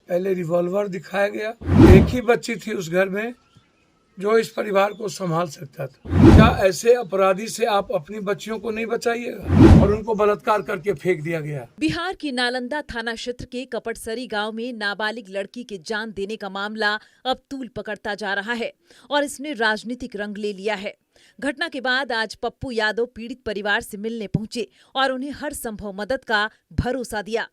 पहले रिवॉल्वर दिखाया गया। एक ही बच्ची थी उस घर में जो इस परिवार को संभाल सकता था। क्या ऐसे अपराधी से आप अपनी बच्चियों को नहीं बचाइएगा? और उनको बलात्कार करके फेंक दिया गया। बिहार की नालंदा थाना क्षेत्र के कपटसरी गांव में नाबालिग लड़की के जान देने का मामला अब तूल पकड़ता जा रहा है और इसने राजनीतिक रंग ले लिया है। घटना के बाद आज पप्पू यादव पीड़ित परिवार से मिलने पहुंचे और उन्हें हर संभव मदद का भरोसा दिया।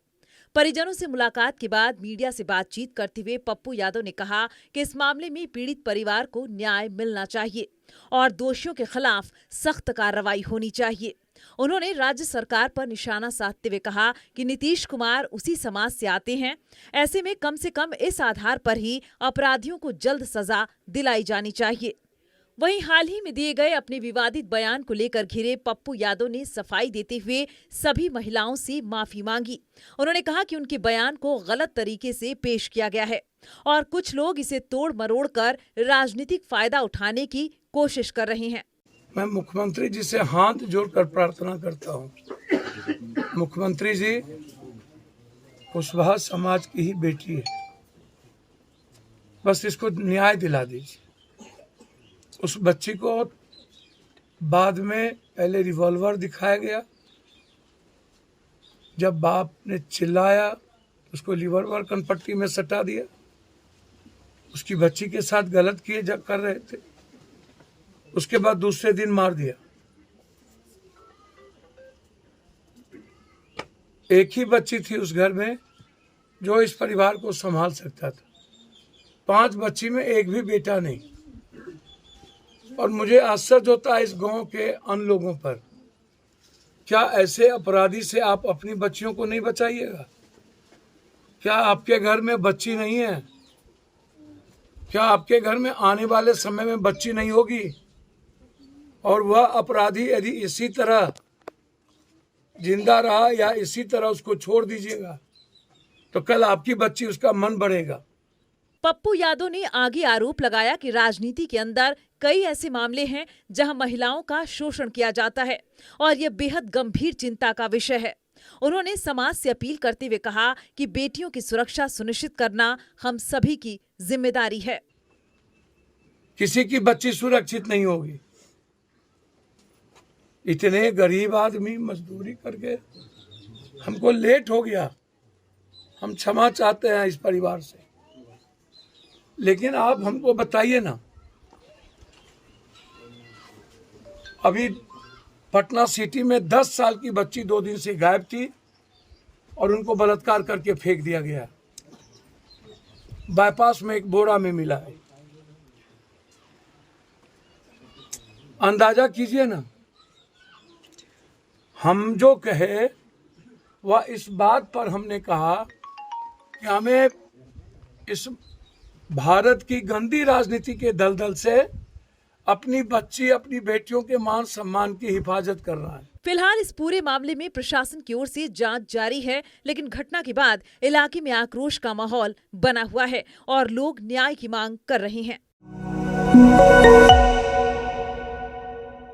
परिजनों से मुलाकात के बाद मीडिया से बातचीत करते हुए पप्पू यादव ने कहा कि इस मामले में पीड़ित परिवार को न्याय मिलना चाहिए और दोषियों के खिलाफ सख्त कार्रवाई होनी चाहिए। उन्होंने राज्य सरकार पर निशाना साधते हुए कहा कि नीतीश कुमार उसी समाज से आते हैं, ऐसे में कम से कम इस आधार पर ही अपराधियों को जल्द सजा दिलाई जानी चाहिए। वहीं हाल ही में दिए गए अपने विवादित बयान को लेकर घिरे पप्पू यादव ने सफाई देते हुए सभी महिलाओं से माफी मांगी। उन्होंने कहा कि उनके बयान को गलत तरीके से पेश किया गया है और कुछ लोग इसे तोड़ मरोड़ कर राजनीतिक फायदा उठाने की कोशिश कर रहे हैं। मैं मुख्यमंत्री जी से हाथ जोड़कर प्रार्थना करता हूँ, मुख्यमंत्री जी कुशवाहा समाज की ही बेटी है, बस इसको न्याय दिला दीजिए। उस बच्ची को बाद में पहले रिवॉल्वर दिखाया गया, जब बाप ने चिल्लाया उसको रिवॉल्वर कनपट्टी में सटा दिया। उसकी बच्ची के साथ गलत किए कर रहे थे, उसके बाद दूसरे दिन मार दिया। एक ही बच्ची थी उस घर में जो इस परिवार को संभाल सकता था। 5 बच्ची में एक भी बेटा नहीं। और मुझे आश्चर्य होता है इस गांव के अन्य लोगों पर। क्या ऐसे अपराधी से आप अपनी बच्चियों को नहीं बचाइएगा? क्या आपके घर में बच्ची नहीं है? क्या आपके घर में आने वाले समय में बच्ची नहीं होगी? और वह अपराधी यदि इसी तरह जिंदा रहा या इसी तरह उसको छोड़ दीजिएगा तो कल आपकी बच्ची उसका मन बढ़ेगा। पप्पू यादव ने आगे आरोप लगाया कि राजनीति के अंदर कई ऐसे मामले हैं जहां महिलाओं का शोषण किया जाता है और यह बेहद गंभीर चिंता का विषय है। उन्होंने समाज से अपील करते हुए कहा कि बेटियों की सुरक्षा सुनिश्चित करना हम सभी की जिम्मेदारी है। किसी की बच्ची सुरक्षित नहीं होगी। इतने गरीब आदमी मजदूरी करके, हमको लेट हो गया, हम क्षमा चाहते हैं इस परिवार से, लेकिन आप हमको बताइए ना। अभी पटना सिटी में 10 साल की बच्ची 2 दिन से गायब थी और उनको बलात्कार करके फेंक दिया गया। बाईपास में एक बोरा में मिला है। अंदाजा कीजिए ना। हम जो कहे वह इस बात पर हमने कहा कि हमें इस भारत की गंदी राजनीति के दलदल से अपनी बच्ची, अपनी बेटियों के मान सम्मान की हिफाजत करना है। फिलहाल इस पूरे मामले में प्रशासन की ओर से जांच जारी है, लेकिन घटना के बाद इलाके में आक्रोश का माहौल बना हुआ है और लोग न्याय की मांग कर रहे हैं।